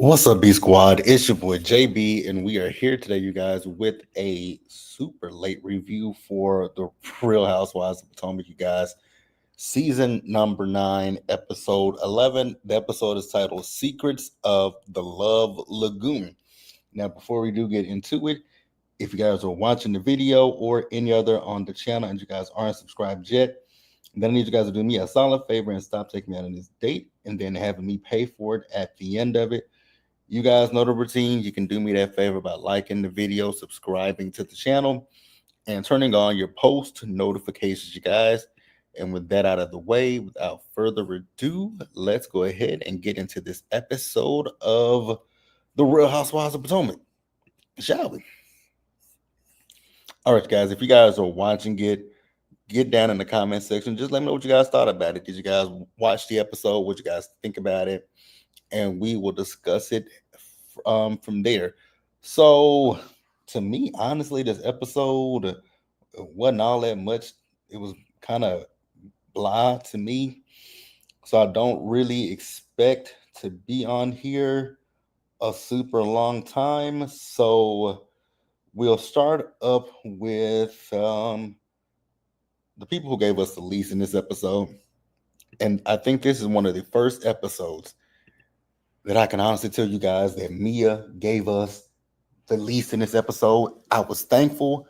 What's up, B Squad? It's your boy JB, and we are here today, you guys, with a super late review for the Real Housewives of Potomac, you guys. Season number 9, episode 11. The episode is titled Secrets of the Love Lagoon. Now, before we do get into it, if you guys are watching the video or any other on the channel and you guys aren't subscribed yet, then I need you guys to do me a solid favor and stop taking me out on this date and then having me pay for it at the end of it. You guys know the routine. You can do me that favor by liking the video, subscribing to the channel, and turning on your post notifications, you guys. And with that out of the way, without further ado, let's go ahead and get into this episode of The Real Housewives of Potomac, shall we? All right, guys, if you guys are watching it, get down in the comment section. Just let me know what you guys thought about it. Did you guys watch the episode? What you guys think about it? And we will discuss it from there. So, to me, honestly, this episode wasn't all that much. It was kind of blah to me. So, I don't really expect to be on here a super long time. So, we'll start up with the people who gave us the least in this episode. And I think this is one of the first episodes that I can honestly tell you guys that Mia gave us the least in this episode. I was thankful.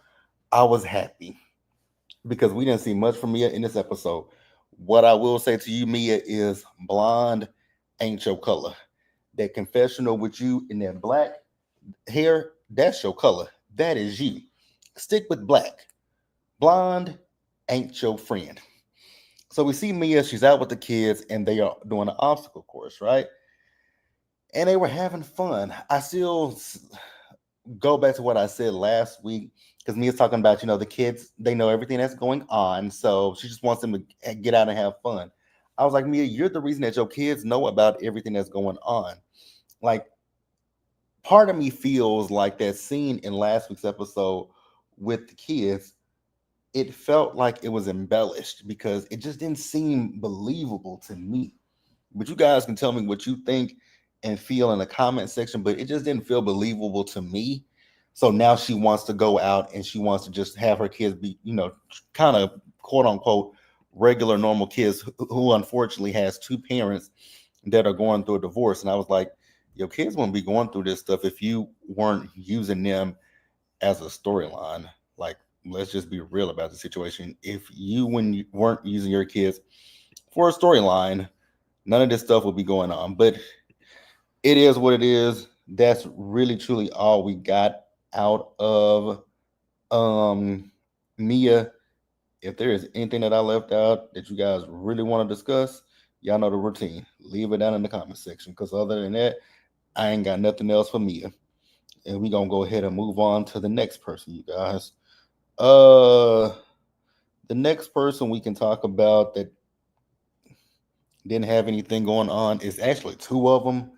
I was happy because we didn't see much from Mia in this episode. What I will say to you, Mia, is blonde ain't your color. That confessional with you in that black hair, that's your color. That is you. Stick with black. Blonde ain't your friend. So we see Mia, she's out with the kids and they are doing an obstacle course, right? And they were having fun. I still go back to what I said last week because Mia's talking about, the kids, they know everything that's going on. So she just wants them to get out and have fun. I was like, Mia, you're the reason that your kids know about everything that's going on. Like, part of me feels like that scene in last week's episode with the kids, it felt like it was embellished because it just didn't seem believable to me. But you guys can tell me what you think and feel in the comment section, but it just didn't feel believable to me. So now she wants to go out and she wants to just have her kids be, kind of quote unquote regular normal kids who unfortunately has two parents that are going through a divorce. And I was like, your kids wouldn't be going through this stuff if you weren't using them as a storyline. Like, let's just be real about the situation. If when you weren't using your kids for a storyline, none of this stuff will be going on. But it is what it is. That's really truly all we got out of Mia. If there is anything that I left out that you guys really want to discuss, y'all know the routine. Leave it down in the comment section. Because other than that, I ain't got nothing else for Mia. And we're gonna go ahead and move on to the next person, you guys. The next person we can talk about that didn't have anything going on is actually two of them,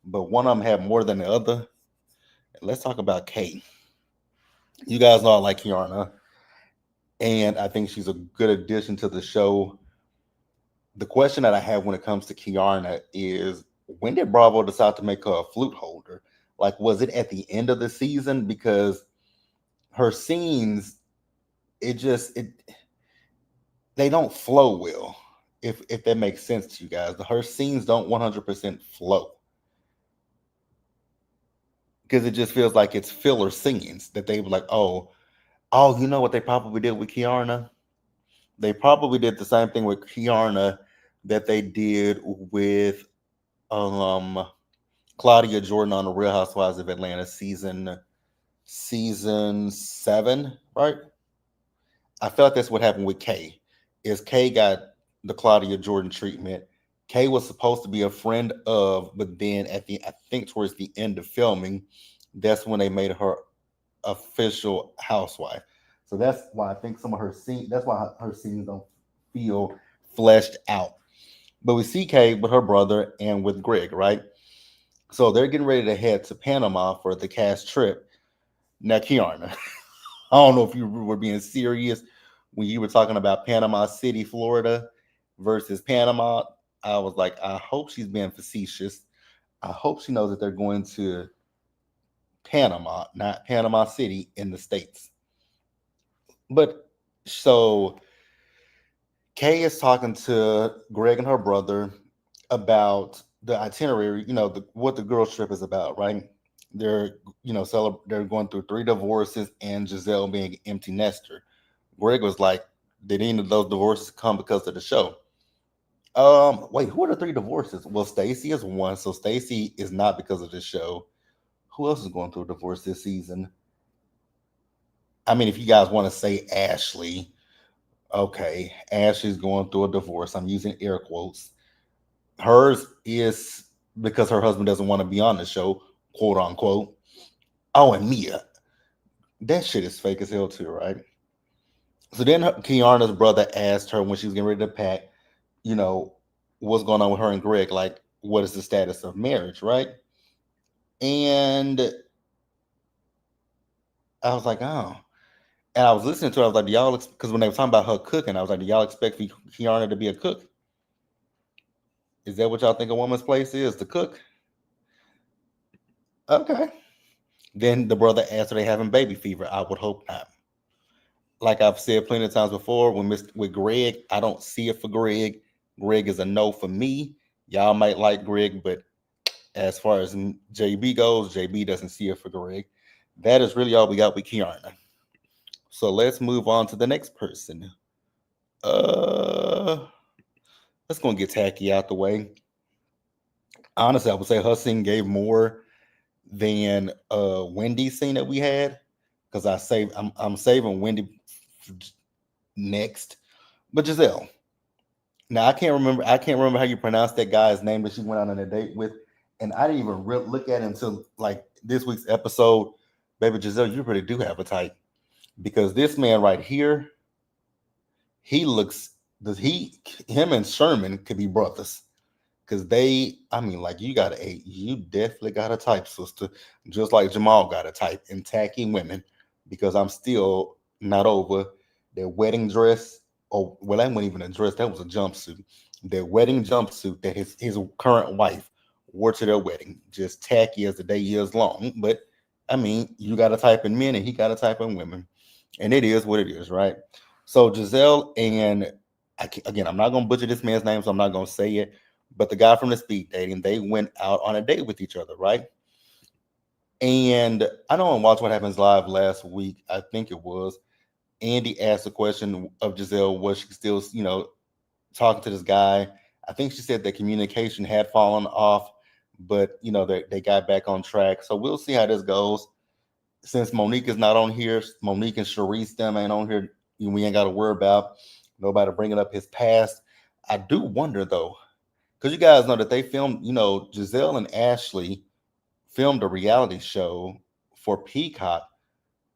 but one of them had more than the other. Let's talk about Kay. You guys know I like Kiarna, and I think she's a good addition to the show. The question that I have when it comes to Kiarna is, when did Bravo decide to make her a flute holder? Like, was it at the end of the season? Because her scenes, it they don't flow well. If that makes sense to you guys, her scenes don't 100% flow because it just feels like it's filler scenes that they were like, oh, you know what they probably did with Kiarna? They probably did the same thing with Kiarna that they did with Claudia Jordan on the Real Housewives of Atlanta season 7, right? I felt like that's what happened with Kay. Is Kay got the Claudia Jordan treatment. Kay was supposed to be a friend of, but then I think towards the end of filming, that's when they made her official housewife. So that's why I think some of her scenes, that's why her scenes don't feel fleshed out. But we see Kay with her brother and with Greg, right? So they're getting ready to head to Panama for the cast trip. Now, Kiarna, I don't know if you were being serious when you were talking about Panama City, Florida versus Panama. I was like, I hope she's being facetious. I hope she knows that they're going to Panama, not Panama City in the States. But so Kay is talking to Greg and her brother about the itinerary, what the girls trip is about, right? They're, they're going through 3 divorces and Giselle being an empty nester. Greg was like, did any of those divorces come because of the show? Wait, who are the 3 divorces? Well, Stacy is one, so Stacy is not because of this show. Who else is going through a divorce this season? I mean, if you guys want to say Ashley, okay, Ashley's going through a divorce. I'm using air quotes. Hers is because her husband doesn't want to be on the show, quote unquote. Oh, and Mia. That shit is fake as hell too, right? So then Kiana's brother asked her when she was getting ready to pack, you know, what's going on with her and Greg? Like, what is the status of marriage, right? And I was like, oh. And I was listening to it. I was like, do y'all, because when they were talking about her cooking, I was like, do y'all expect Kiana to be a cook? Is that what y'all think a woman's place is, to cook? Okay. Then the brother asked, are they having baby fever? I would hope not. Like I've said plenty of times before, with Greg, I don't see it for Greg. Greg is a no for me. Y'all might like Greg, but as far as JB goes, JB doesn't see it for Greg. That is really all we got with Kiana. So let's move on to the next person. Uh, let's go and get Tacky out the way. Honestly, I would say her scene gave more than Wendy's scene that we had, because I'm saving Wendy next. But Giselle, now I can't remember how you pronounce that guy's name that she went on a date with, and I didn't even look at it until like this week's episode. Baby Giselle, you really do have a type, because this man right here, he looks does he him and Sherman could be brothers. Cause I mean, like you definitely got a type, sister. Just like Jamal got a type in tacky women. Because I'm still not over their wedding dress. Or well, that wasn't even a dress, that was a jumpsuit. Their wedding jumpsuit that his current wife wore to their wedding. Just tacky as the day is long. But I mean, you got a type in men and he got a type in women. And it is what it is, right? So Giselle and again, I'm not gonna butcher this man's name, so I'm not gonna say it, but the guy from the speed dating, they went out on a date with each other, right? And I know on Watch What Happens Live last week, I think it was, Andy asked the question of Giselle, was she still, talking to this guy? I think she said that communication had fallen off, but they got back on track. So we'll see how this goes. Since Monique is not on here, Monique and Sharice them ain't on here. We ain't got to worry about nobody bringing up his past. I do wonder though, because you guys know that they filmed, Giselle and Ashley filmed a reality show for Peacock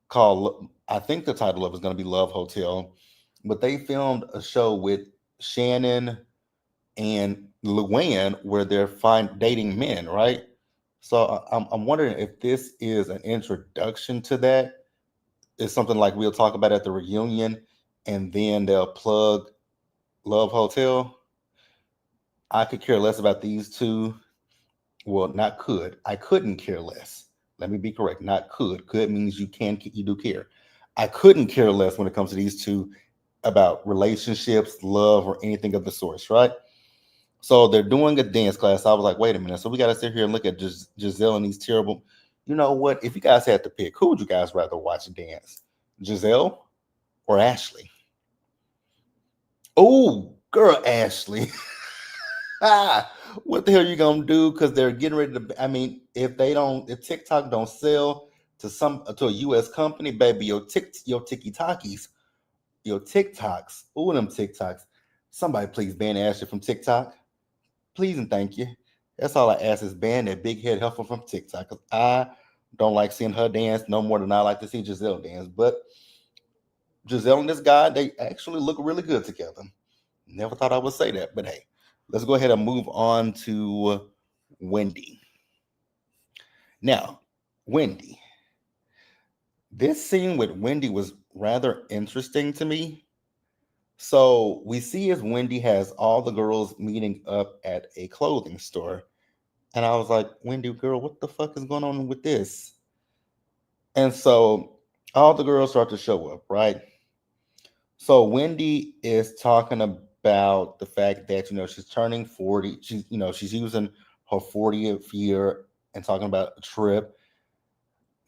called, I think the title of it is going to be Love Hotel, but they filmed a show with Shannon and Luann where they're dating men, right? So I'm wondering if this is an introduction to that. It's something like we'll talk about at the reunion, and then they'll plug Love Hotel. I could care less about these two. Well, not could. I couldn't care less. Let me be correct. Not could. Could means you do care. I couldn't care less when it comes to these two about relationships, love, or anything of the sorts, right? So they're doing a dance class. I was like, wait a minute. So we got to sit here and look at Giselle and these terrible. You know what? If you guys had to pick, who would you guys rather watch dance? Giselle or Ashley? Oh, girl, Ashley. What the hell are you gonna do? Because they're getting ready to. I mean, if TikTok don't sell to a U.S. company, baby, your your TikToks, all them TikToks. Somebody please ban Ashley from TikTok, please and thank you. That's all I ask is ban that big head heifer from TikTok. Cause I don't like seeing her dance no more than I like to see Giselle dance. But Giselle and this guy, they actually look really good together. Never thought I would say that, but hey, let's go ahead and move on to Wendy. Now, Wendy. This scene with Wendy was rather interesting to me. So we see as Wendy has all the girls meeting up at a clothing store. And I was like, Wendy, girl, what the fuck is going on with this? And so all the girls start to show up, right? So Wendy is talking about the fact that she's turning 40. She's using her 40th year and talking about a trip.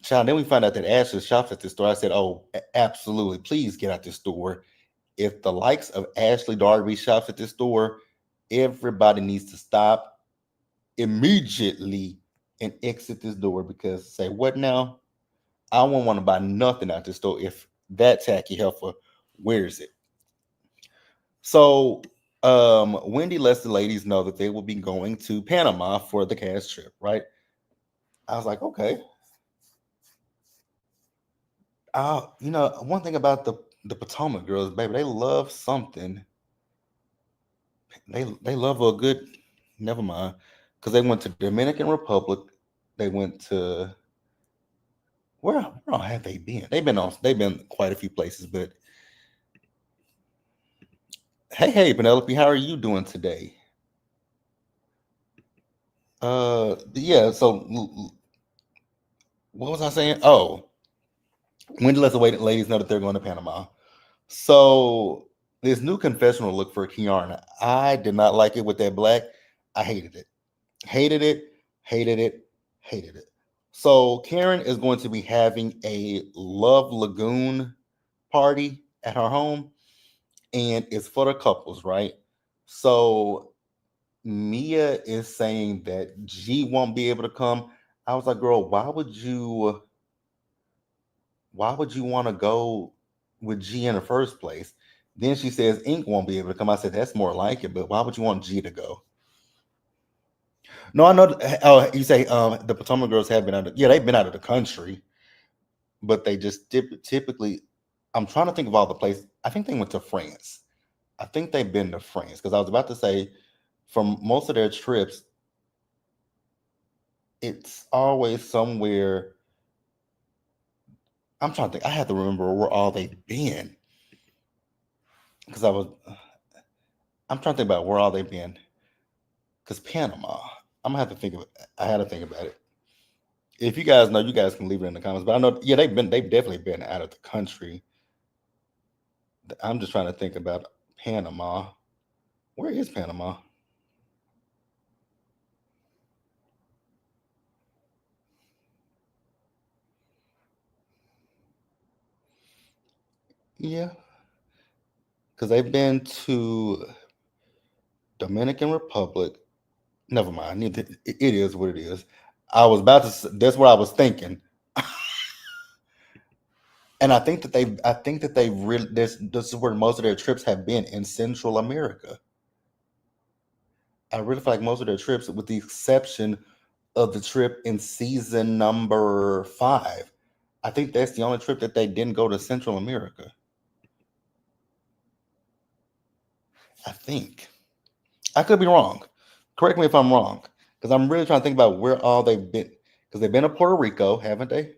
Child, then we find out that Ashley shops at this store. I said, "Oh, absolutely! Please get out this store. If the likes of Ashley Darby shops at this store, everybody needs to stop immediately and exit this door because say what now? I won't want to buy nothing out this store if that tacky heifer wears it." So Wendy lets the ladies know that they will be going to Panama for the cash trip, right? I was like, okay. One thing about the Potomac girls, baby, they love something. They love a good. Never mind, because they went to Dominican Republic. They went to where all have they been? They've been quite a few places. But hey, Penelope, how are you doing today? Yeah. So what was I saying? Oh, Wendy lets the ladies know that they're going to Panama. So this new confessional look for Kiana, I did not like it with that black. I hated it. Hated it, hated it, hated it. So Karen is going to be having a Love Lagoon party at her home, and it's for the couples, right? So Mia is saying that G won't be able to come. I was like, girl, why would you want to go with G in the first place? Then she says Ink won't be able to come. I said that's more like it, but why would you want G to go? No, I know. Oh, you say the Potomac girls have been yeah, they've been out of the country, but they just typically. I'm trying to think of all the places. I think they went to France. I think they've been to France because I was about to say, from most of their trips, it's always somewhere. I'm trying to think. I have to remember where all they've been because I'm trying to think about where all they've been. Because Panama, I'm gonna have to think of it. I had to think about it. If you guys know, you guys can leave it in the comments. But I know, yeah, they've definitely been out of the country. I'm just trying to think about Panama. Where is Panama? Yeah, because they've been to Dominican Republic. Never mind. It is what it is. I was about to. That's what I was thinking. And I think that they really. This is where most of their trips have been in Central America. I really feel like most of their trips, with the exception of the trip in season number 5, I think that's the only trip that they didn't go to Central America. I think. I could be wrong. Correct me if I'm wrong, because I'm really trying to think about where all they've been. Because they've been to Puerto Rico, haven't they?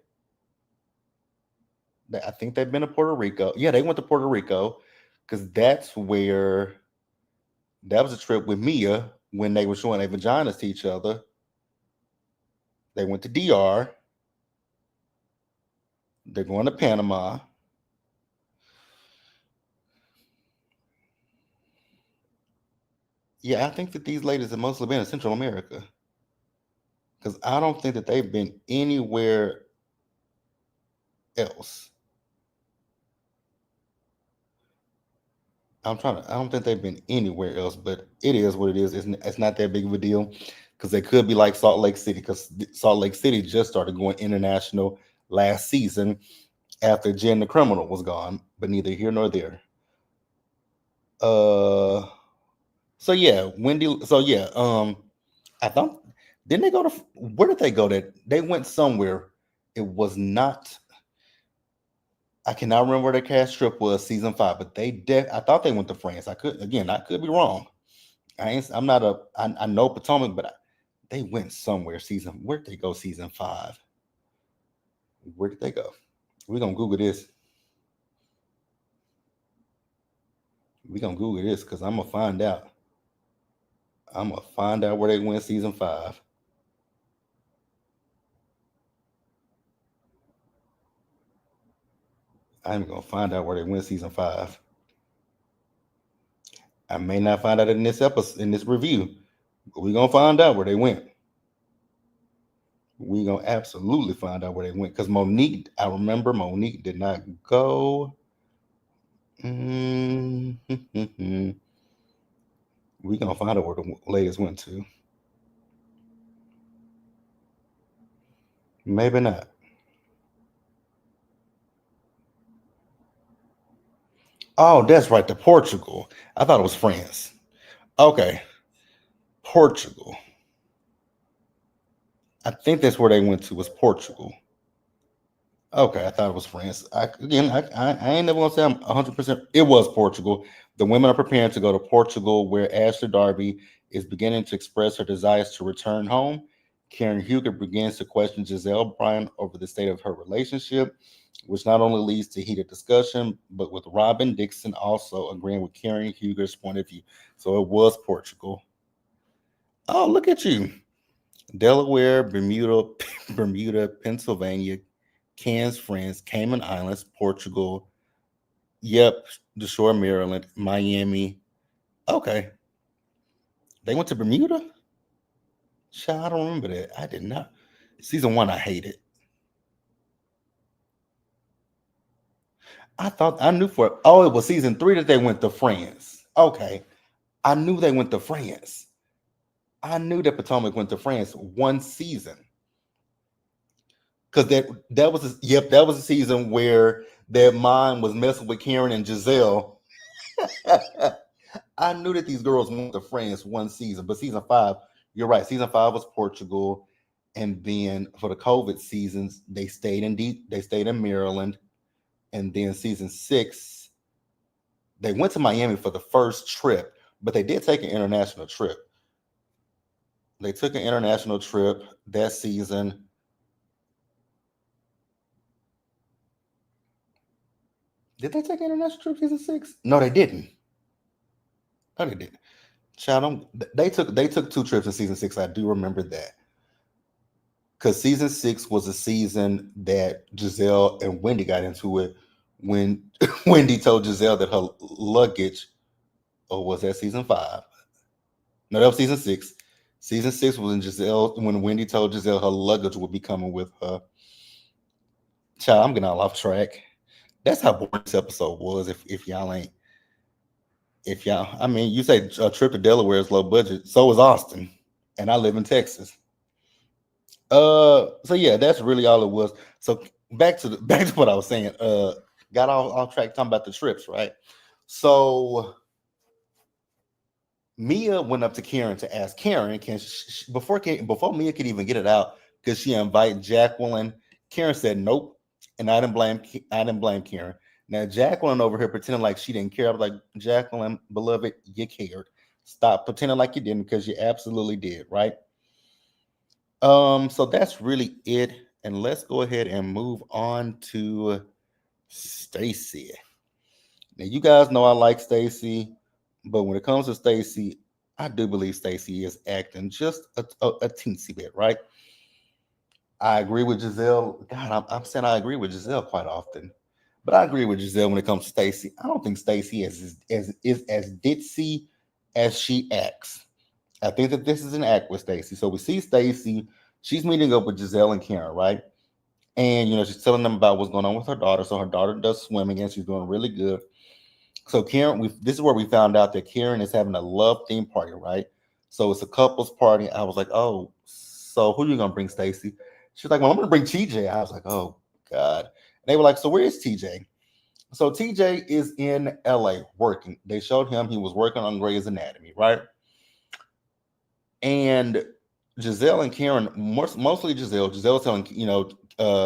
I think they've been to Puerto Rico. Yeah, they went to Puerto Rico because that's where that was a trip with Mia when they were showing their vaginas to each other. They went to DR. They're going to Panama. Yeah, I think that these ladies have mostly been in Central America because I don't think that they've been anywhere else. I don't think they've been anywhere else, but it is what it is. It's not that big of a deal because they could be like Salt Lake City because Salt Lake City just started going international last season after Jen the Criminal was gone, but neither here nor there. Uh, so yeah, Wendy. So yeah, I thought didn't they go to where did they go? That they went somewhere. It was not. I cannot remember where their cast trip was season 5, but I thought they went to France. I could be wrong. I'm not I know Potomac, but they went somewhere season. Where did they go season 5? Where did they go? We're gonna Google this. We're gonna Google this because I'm gonna find out. I'm gonna find out where they went season 5. I'm gonna find out where they went season 5. I may not find out in this episode, in this review, but we're gonna find out where they went. We're gonna absolutely find out where they went. Because Monique, I remember Monique did not go. Mm-hmm. We're gonna find out where the ladies went to. Maybe not. Oh, that's right, to Portugal. I thought it was France. Okay, Portugal. I think that's where they went to, was Portugal. Okay, I thought it was France. I ain't never gonna say I'm 100%. It was Portugal. The women are preparing to go to Portugal, where Ashley Darby is beginning to express her desires to return home. Karen Huger begins to question Giselle Bryan over the state of her relationship, which not only leads to heated discussion, but with Robin Dixon also agreeing with Karen Huger's point of view. So it was Portugal. Oh, look at you. Delaware, Bermuda, Bermuda, Pennsylvania, Cairns, France, Cayman Islands, Portugal. Yep, the shore, Maryland, Miami. Okay, they went to Bermuda. Child, I don't remember that. I did not. Season 1, I hated. I thought I knew for oh, it was season 3 that they went to France. Okay, I knew they went to France. I knew that Potomac went to France one season because that was yep, that was a season where their mind was messing with Karen and Giselle. I knew that these girls went to France one season, but season 5, you're right. Season 5 was Portugal, and then for the COVID seasons, they stayed in Maryland, and then season 6, they went to Miami for the first trip, but they did take an international trip. They took an international trip that season. Did they take an international trip season 6? No, they didn't. No, they didn't. Child, they took 2 trips in season 6. I do remember that. Because season 6 was a season that Giselle and Wendy got into it when Wendy told Giselle that her luggage, or was that season 5? No, that was season 6. Season 6 was when Wendy told Giselle her luggage would be coming with her. Child, I'm getting all off track. That's how boring this episode was. If y'all ain't, if y'all, I mean, you say a trip to Delaware is low budget. So is Austin, and I live in Texas. So yeah, that's really all it was. So back to what I was saying. Got off track talking about the trips, right? So Mia went up to Karen to ask Karen, before Mia could even get it out, could she invite Jacqueline? Karen said nope, and I didn't blame Karen. Now Jacqueline over here pretending like she didn't care. I was like, Jacqueline, beloved, you cared. Stop pretending like you didn't, because you absolutely did, right? So that's really it. And let's go ahead and move on to Stacy. Now you guys know I like Stacy, but when it comes to Stacy, I do believe Stacy is acting just a teensy bit, right? I agree with Giselle. God, I'm saying I agree with Giselle quite often, but I agree with Giselle when it comes to Stacy. I don't think Stacy is as ditzy as she acts. I think that this is an act with Stacy. So we see Stacy. She's meeting up with Giselle and Karen, right? And she's telling them about what's going on with her daughter. So her daughter does swimming and she's doing really good. So Karen, this is where we found out that Karen is having a love theme party, right? So it's a couples party. I was like, oh, so who are you gonna bring, Stacy? She's like, well, I'm gonna bring TJ. I was like, oh God. And they were like, so where is TJ? So TJ is in LA working. They showed him he was working on Grey's Anatomy, right? And Giselle and Karen, mostly Giselle. Giselle telling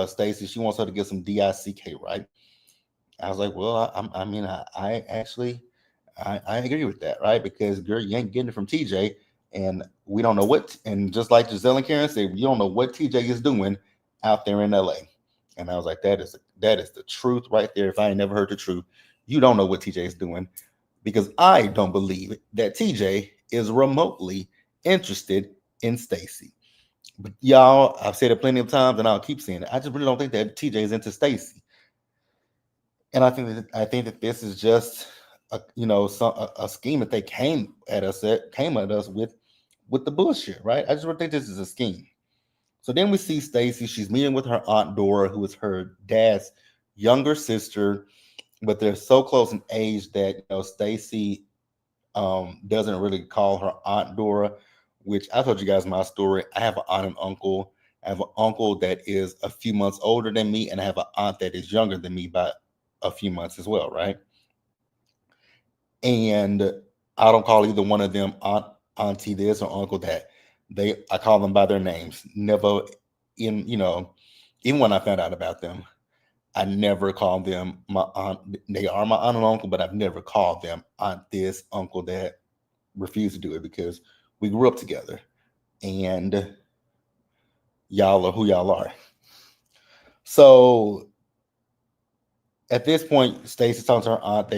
Stacy she wants her to get some DICK, right? I was like, well, I mean, I actually, I agree with that, right? Because girl, you ain't getting it from TJ, and we don't know what. And just like Giselle and Karen said, you don't know what TJ is doing out there in LA. And I was like, that is the truth right there. If I ain't never heard the truth, you don't know what TJ is doing, because I don't believe that TJ is remotely interested in Stacy. But y'all, I've said it plenty of times, and I'll keep saying it. I just really don't think that TJ is into Stacy. And I think that this is just a scheme that they came at us with the bullshit, right? I just really think this is a scheme. So then we see Stacy. She's meeting with her aunt Dora, who is her dad's younger sister, but they're so close in age that Stacy doesn't really call her aunt Dora. Which I told you guys my story. I have an aunt and uncle. I have an uncle that is a few months older than me, and I have an aunt that is younger than me by a few months as well, right? And I don't call either one of them auntie this or uncle that. I call them by their names. Never even when I found out about them, I never called them my aunt. They are my aunt and uncle, but I've never called them aunt this, uncle that. Refuse to do it because we grew up together, and y'all are who y'all are. So at this point, Stacy talks to her aunt.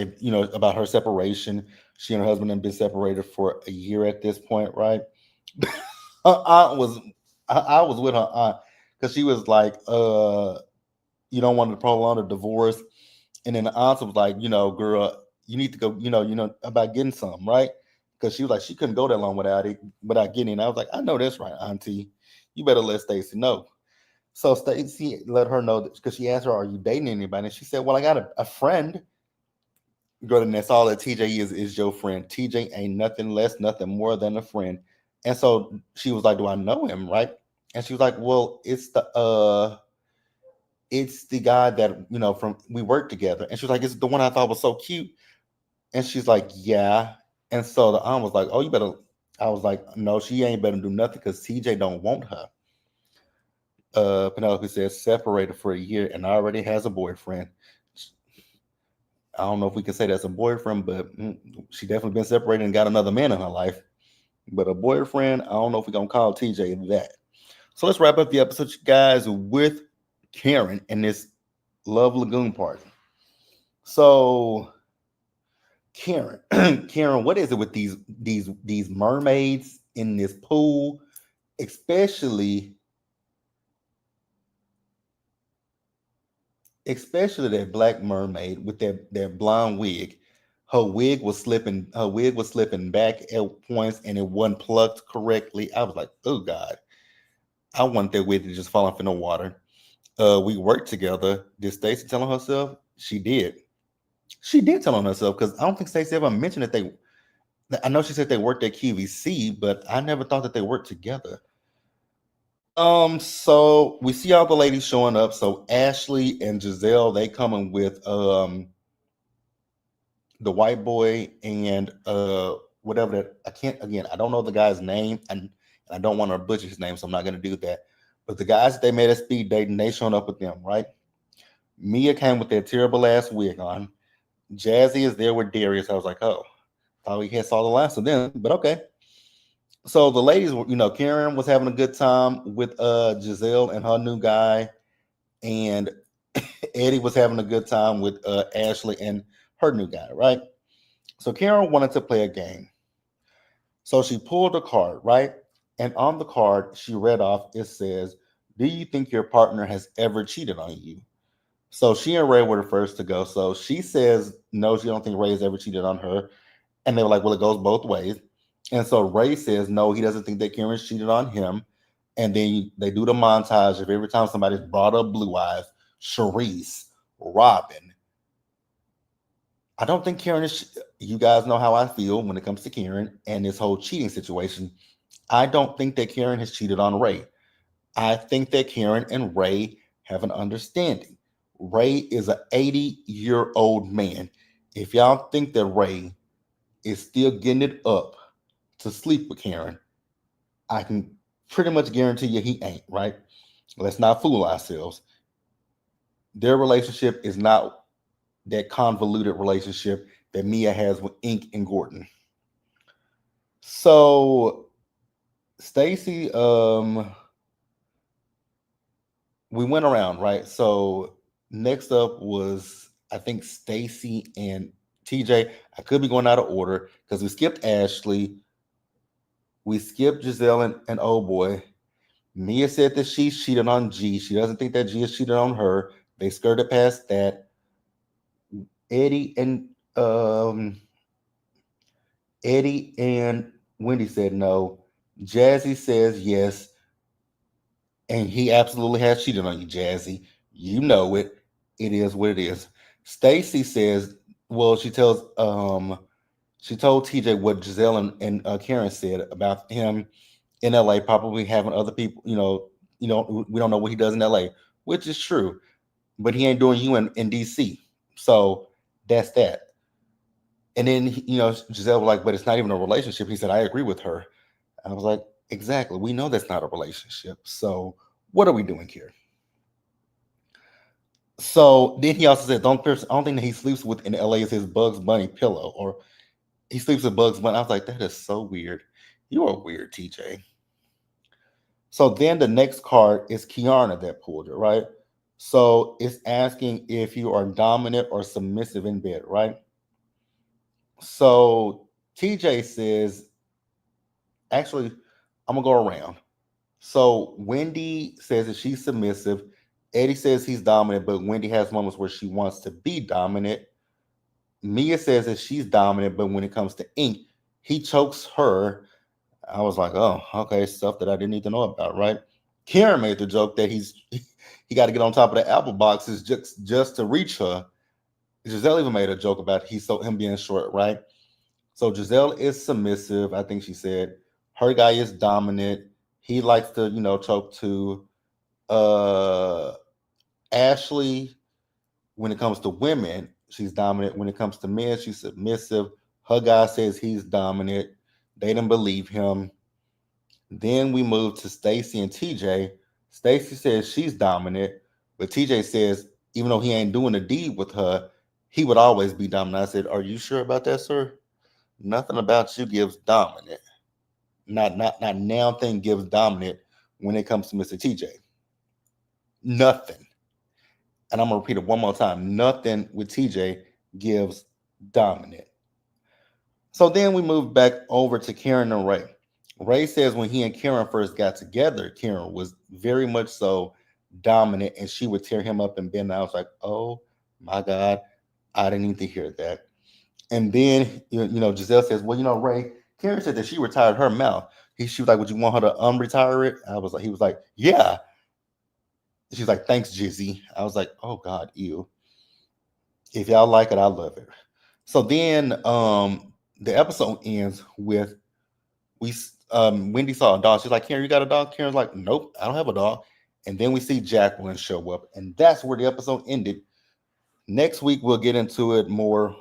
About her separation. She and her husband have been separated for a year at this point, right? Her aunt was, I was with her aunt because she was like, you don't want to prolong the divorce. And then the aunt was like, girl, you need to go, about getting some, right? Because she was like, she couldn't go that long without getting it. And I was like, I know that's right, Auntie. You better let Stacy know. So Stacy let her know that because she asked her, "Are you dating anybody?" And she said, "Well, I got a friend." Girl, and that's all that TJ is your friend. TJ ain't nothing less, nothing more than a friend. And so she was like, "Do I know him?" Right? And she was like, "Well, it's the guy that from we worked together." And she was like, "It's the one I thought was so cute." And she's like, "Yeah." And so the aunt was like, "Oh, you better." I was like, "No, she ain't better do nothing because TJ don't want her." Penelope says separated for a year and already has a boyfriend. I don't know if we can say that's a boyfriend, but she definitely been separated and got another man in her life. But a boyfriend, I don't know if we're gonna call TJ that. So let's wrap up the episode, you guys, with Karen and this Love Lagoon party. So Karen, Karen, what is it with these mermaids in this pool, especially especially that black mermaid with that blonde wig. Her wig was slipping back at points and it wasn't plucked correctly. I was like, oh God, I want that wig to just fall off in the water. We worked together. Did Stacey tell on herself? She did. She did tell on herself because I don't think Stacey ever mentioned that they. I know she said they worked at QVC, but I never thought that they worked together. So we see all the ladies showing up. So Ashley and Giselle, they coming with the white boy and whatever that I can't again, I don't know the guy's name and I don't want to butcher his name, so I'm not gonna do that. But the guys that they made a speed date and they showing up with them, right? Mia came with that terrible ass wig on. Jazzy is there with Darius. I was like, oh, thought we had saw the last of them, but okay. So the ladies were, Karen was having a good time with Giselle and her new guy, and Eddie was having a good time with Ashley and her new guy, right? So Karen wanted to play a game. So she pulled a card, right? And on the card, she read off, it says, do you think your partner has ever cheated on you? So she and Ray were the first to go. So she says, no, she don't think Ray has ever cheated on her. And they were like, well, it goes both ways. And so Ray says, no, he doesn't think that Karen's cheated on him. And then they do the montage of every time somebody's brought up Blue Eyes, Sharice, Robin. I don't think Karen is, you guys know how I feel when it comes to Karen and this whole cheating situation. I don't think that Karen has cheated on Ray. I think that Karen and Ray have an understanding. Ray is an 80-year-old man. If y'all think that Ray is still getting it up to sleep with Karen, I can pretty much guarantee you he ain't, right? Let's not fool ourselves. Their relationship is not that convoluted relationship that Mia has with Ink and Gordon. So Stacy, we went around, right? So next up was I think Stacy and TJ. I could be going out of order because we skipped Ashley, we skipped Giselle and Oh Boy. Mia said that she cheated on G. She doesn't think that G has cheated on her. They skirted past that. Eddie and um Eddie and Wendy said no. Jazzy says yes, and he absolutely has cheated on you, Jazzy. You know it. It is what it is. Stacy says, well, she told TJ what Giselle and Karen said about him in LA, probably having other people. We don't know what he does in LA, which is true, but he ain't doing you in DC. So that's that. And then Giselle was like, but it's not even a relationship. He said, I agree with her. I was like, exactly. We know that's not a relationship. So what are we doing here? So then he also said, the only thing that he sleeps with in LA is his Bugs Bunny pillow, or he sleeps with Bugs Bunny. I was like, that is so weird. You are weird, TJ. So then the next card is Kiana that pulled it, right? So it's asking if you are dominant or submissive in bed, right? So TJ says, actually, I'm gonna go around. So Wendy says that she's submissive. Eddie says he's dominant, but Wendy has moments where she wants to be dominant. Mia says that she's dominant, but when it comes to Ink, he chokes her. I was like, oh, okay, stuff that I didn't need to know about, right? Karen made the joke that he got to get on top of the apple boxes just to reach her. Giselle even made a joke about him being short, right? So Giselle is submissive. I think she said her guy is dominant. He likes to, choke too. Uh, Ashley, when it comes to women, she's dominant. When it comes to men, she's submissive. Her guy says he's dominant. They didn't believe him. Then we move to Stacy and TJ. Stacy says she's dominant, but TJ says even though he ain't doing a deed with her, he would always be dominant. I said, "Are you sure about that, sir? Nothing about you gives dominant. Not now thing gives dominant when it comes to Mr. TJ. Nothing." And I'm gonna repeat it one more time. Nothing with TJ gives dominant. So then we move back over to Karen and Ray. Ray says when he and Karen first got together, Karen was very much so dominant and she would tear him up in bed. And I was like, oh my God, I didn't need to hear that. And then, Giselle says, well, Ray, Karen said that she retired her mouth. She was like, would you want her to unretire it? He was like, yeah. She's like, thanks, Jizzy. I was like, oh God, ew. If y'all like it, I love it. So then the episode ends with Wendy saw a dog. She's like, Karen, you got a dog? Karen's like, nope, I don't have a dog. And then we see Jacqueline show up, and that's where the episode ended. Next week we'll get into it more.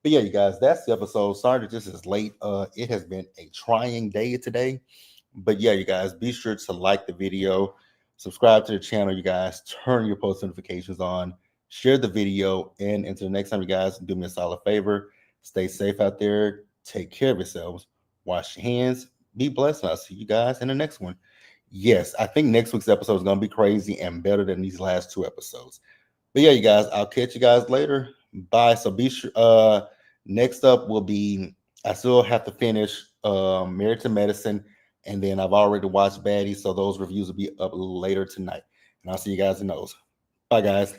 But yeah, you guys, that's the episode. Sorry that this is late. It has been a trying day today. But yeah, you guys, be sure to like the video, subscribe to the channel, you guys, turn your post notifications on, share the video, and until the next time, you guys, do me a solid favor. Stay safe out there. Take care of yourselves. Wash your hands. Be blessed. And I'll see you guys in the next one. Yes, I think next week's episode is going to be crazy and better than these last two episodes. But yeah, you guys, I'll catch you guys later. Bye. So be sure. Next up will be I still have to finish Married to Medicine, and then I've already watched Baddies, so those reviews will be up later tonight. And I'll see you guys in those. Bye, guys.